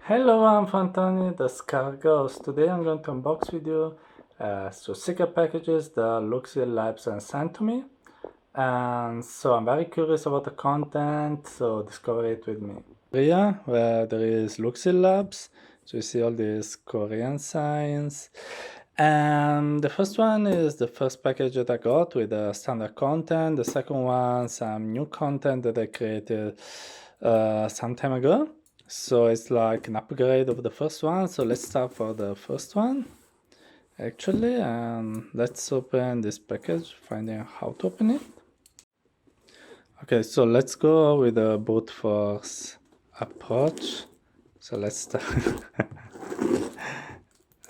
Hello, I'm Fantani, the Scargos. Today I'm going to unbox with you secret packages that Looxid Labs and sent to me. And so I'm very curious about the content, so discover it with me. Korea, where there is Looxid Labs. So you see all these Korean signs. And the first one is the first package that I got with the standard content. The second one, some new content that I created some time ago. So it's like an upgrade of the first one. So let's start for the first one actually, and let's open this package, finding out how to open it. Okay, so let's go with the brute force approach. So let's start.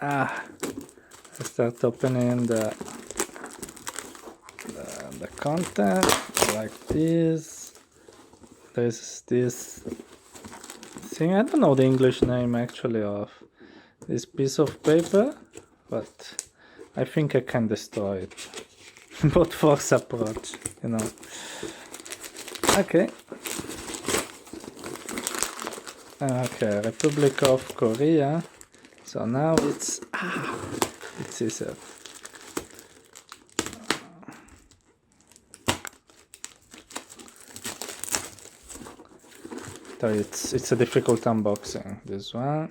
Let's start opening the content like this. There's this thing, I don't know the English name actually of this piece of paper, but I think I can destroy it. Brute force approach, you know. Okay. Okay, Republic of Korea. So now it's easier. So it's a difficult unboxing, this one.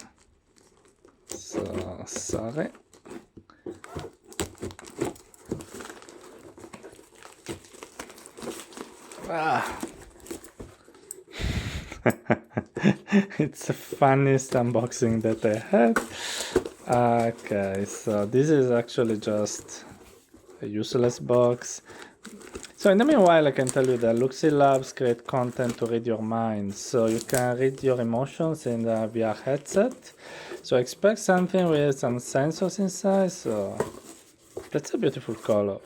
So sorry. It's the funniest unboxing that I had. Okay, so this is actually just a useless box. So in the meanwhile, I can tell you that Looxid Labs create content to read your mind. So you can read your emotions in the VR headset. So expect something with some sensors inside. So that's a beautiful color.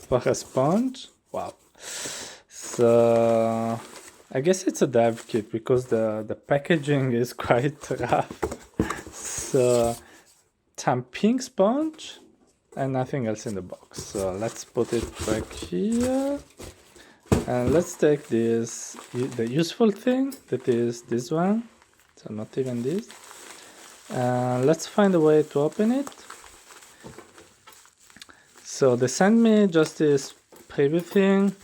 For a sponge, wow. So I guess it's a dev kit because the packaging is quite rough. So some pink sponge and nothing else in the box. So let's put it back here. And let's take this, the useful thing that is this one. So not even this. Let's find a way to open it. So they sent me just this preview thing.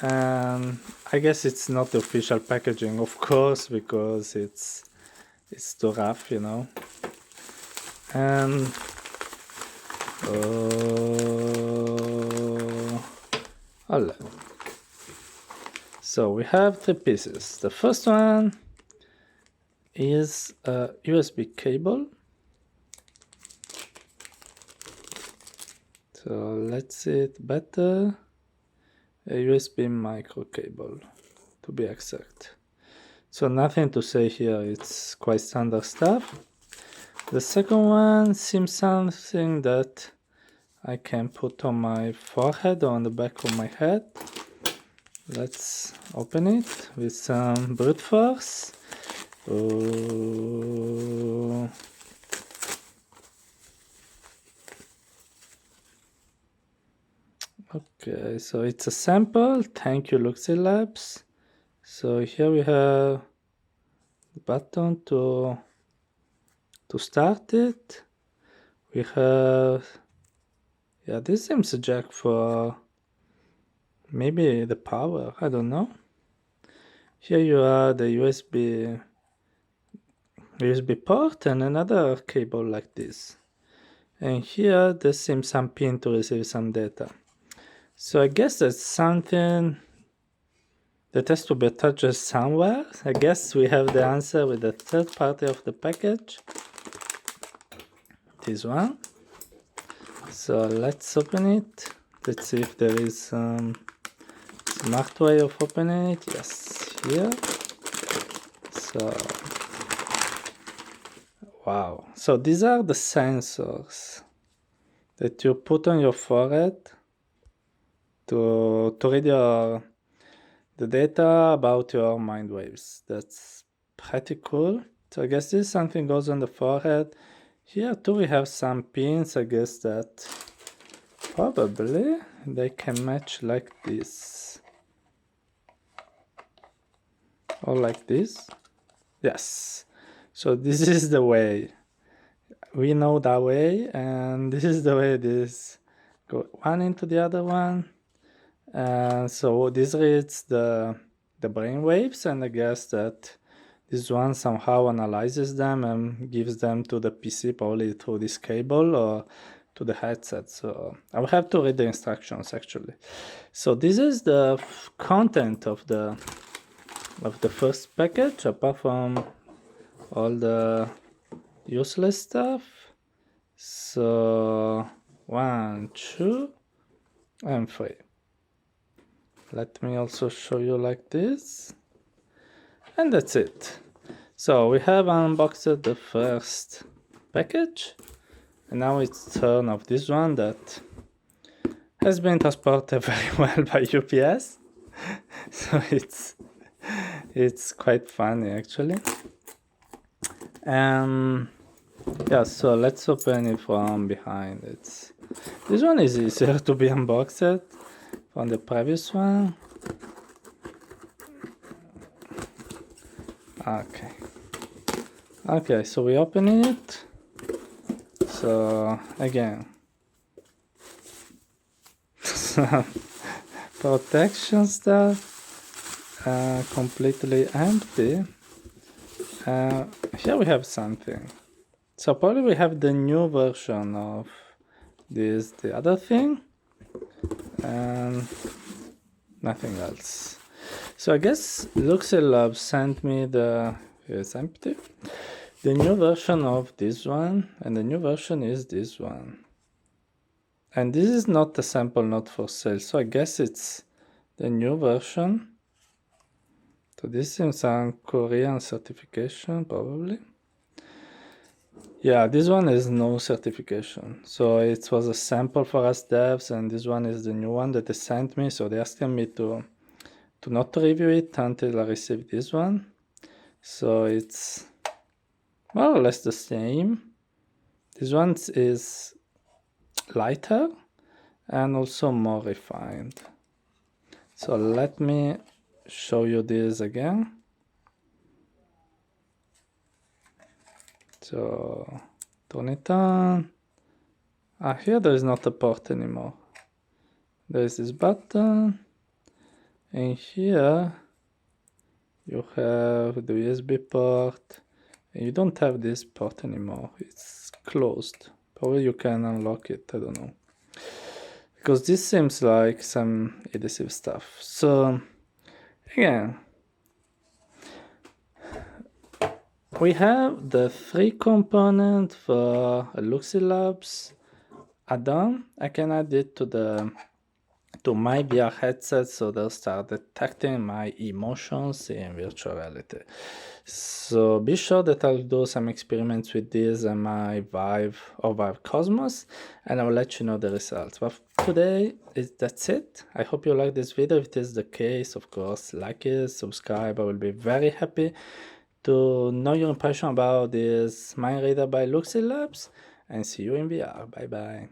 And I guess it's not the official packaging, of course, because it's too rough, you know. And all right. So we have three pieces. The first one is a USB cable. So let's see it better. A USB micro cable, to be exact. So nothing to say here, it's quite standard stuff. The second one seems something that I can put on my forehead or on the back of my head. Let's open it with some brute force. Oh. Okay, so it's a sample. Thank you, Looxid Labs. So here we have the button to start it. We have, yeah, this seems a jack for maybe the power, I don't know. Here you are the USB port and another cable like this. And here there seems some pin to receive some data. So I guess that's something that has to be attached somewhere. I guess we have the answer with the third part of the package. This one. So let's open it. Let's see if there is some smart way of opening it. Yes, here. So, wow. So these are the sensors that you put on your forehead to read the data about your mind waves. That's pretty cool. So I guess this something goes on the forehead. Here too we have some pins. I guess that probably they can match like this or like this. Yes. So this is the way. We know that way, and this is the way this go one into the other one. And so this reads the brain waves, and I guess that this one somehow analyzes them and gives them to the PC, probably through this cable or to the headset. So I will have to read the instructions actually. So this is the content of the first package, apart from all the useless stuff. So 1, 2, and 3. Let me also show you like this. And that's it. So we have unboxed the first package, and now it's turn of this one that has been transported very well by UPS. So it's quite funny actually. Yeah, so let's open it from behind. This one is easier to be unboxed from the previous one. Okay, so we open it. So again, some protection stuff, completely empty. Here we have something. So probably we have the new version of this, the other thing, and nothing else. So I guess Looxid Lab sent me it's empty, the new version of this one, and the new version is this one. And this is not a sample, not for sale, so I guess it's the new version. So this seems some Korean certification, probably. Yeah, this one is no certification. So it was a sample for us devs, and this one is the new one that they sent me. So they asked me to not review it until I receive this one. So it's more or less the same. This one is lighter and also more refined. So let me show you this again. So turn it on. Here there is not a port anymore. There is this button, and here you have the USB port, and you don't have this port anymore. It's closed. Probably you can unlock it, I don't know. Because this seems like some adhesive stuff. So again, we have the 3 component for Looxid Labs add-on. I can add it to my VR headset, so they'll start detecting my emotions in virtual reality. So be sure that I'll do some experiments with this and my Vive or Vive Cosmos, and I'll let you know the results. But today, that's it. I hope you like this video. If it is the case, of course, like it, subscribe. I will be very happy to know your impression about this mind reader by Looxid Labs, and see you in VR. Bye bye.